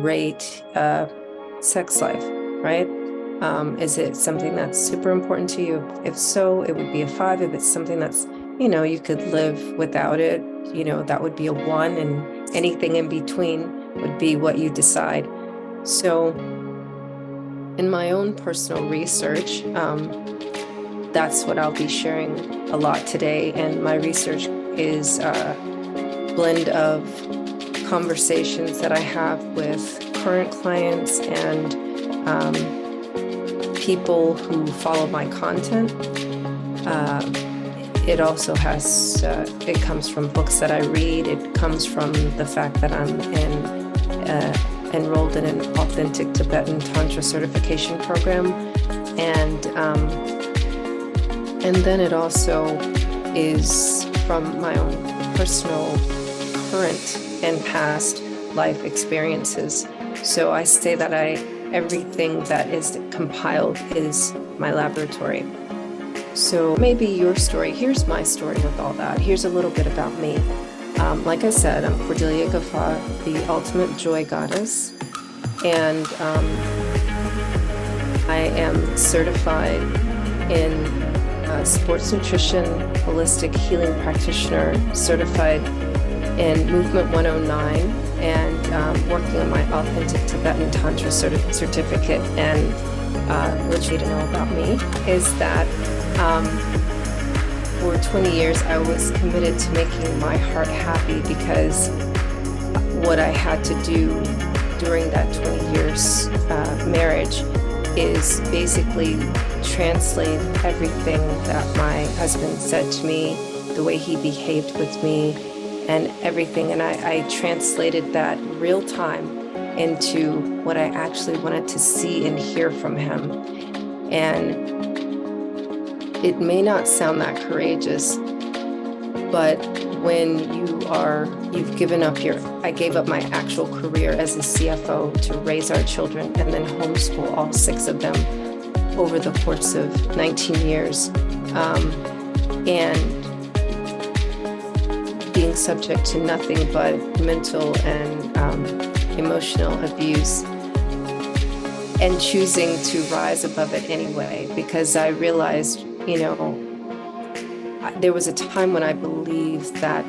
great sex life, right? Is it something that's super important to you? If so, it would be a 5. If it's something that's, you could live without it, that would be a 1, and anything in between would be what you decide. So in my own personal research, that's what I'll be sharing a lot today. And my research is a blend of conversations that I have with current clients and people who follow my content. It also has, it comes from books that I read. It comes from the fact that I'm enrolled in an authentic Tibetan Tantra certification program. And then it also is from my own personal, current, and past life experiences. So I say that everything that is compiled is my laboratory. So maybe your story, here's my story with all that. Here's a little bit about me. Like I said, I'm Cordelia Gaffa, the ultimate joy goddess. And I am certified in sports nutrition, holistic healing practitioner, certified in Movement 109, and working on my authentic Tibetan Tantra certificate. And what you need to know about me is that for 20 years, I was committed to making my heart happy, because what I had to do during that 20 years marriage is basically translate everything that my husband said to me, the way he behaved with me, and everything. And I translated that real time into what I actually wanted to see and hear from him. And it may not sound that courageous, but when you've given up I gave up my actual career as a CFO to raise our children and then homeschool all 6 of them over the course of 19 years. And being subject to nothing but mental and emotional abuse, and choosing to rise above it anyway, because I realized, there was a time when I believed that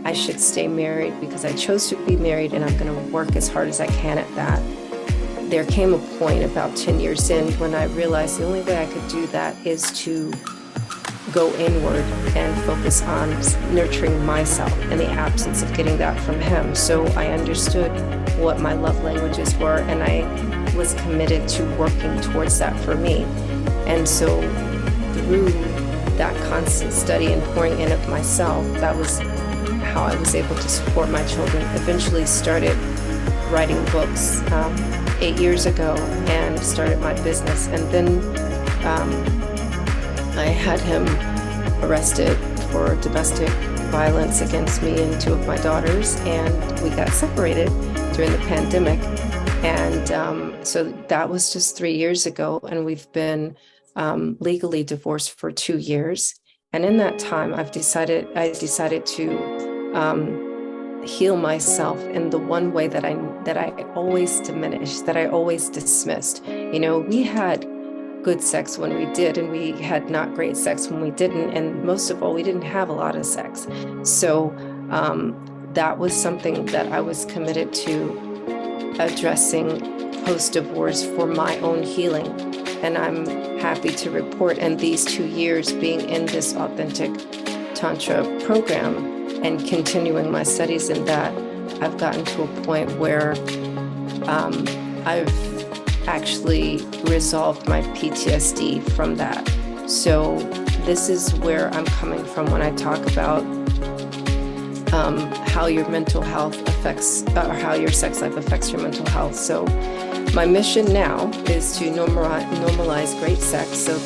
I should stay married because I chose to be married, and I'm going to work as hard as I can at that. There came a point about 10 years in when I realized the only way I could do that is to go inward and focus on nurturing myself in the absence of getting that from him. So I understood what my love languages were, and I was committed to working towards that for me. And so through that constant study and pouring in of myself, that was how I was able to support my children. Eventually started writing books 8 years ago and started my business. And then I had him arrested for domestic violence against me and 2 of my daughters, and we got separated during the pandemic. And so that was just 3 years ago, and we've been legally divorced for 2 years. And in that time, I decided to heal myself in the one way that I always diminished, that I always dismissed. We had good sex when we did, and we had not great sex when we didn't. And most of all, we didn't have a lot of sex. So that was something that I was committed to addressing post-divorce for my own healing. And I'm happy to report, in these 2 years being in this authentic Tantra program and continuing my studies in that, I've gotten to a point where I've actually resolved my PTSD from that. So this is where I'm coming from when I talk about how your mental health affects, or how your sex life affects your mental health. So my mission now is to normalize great sex. So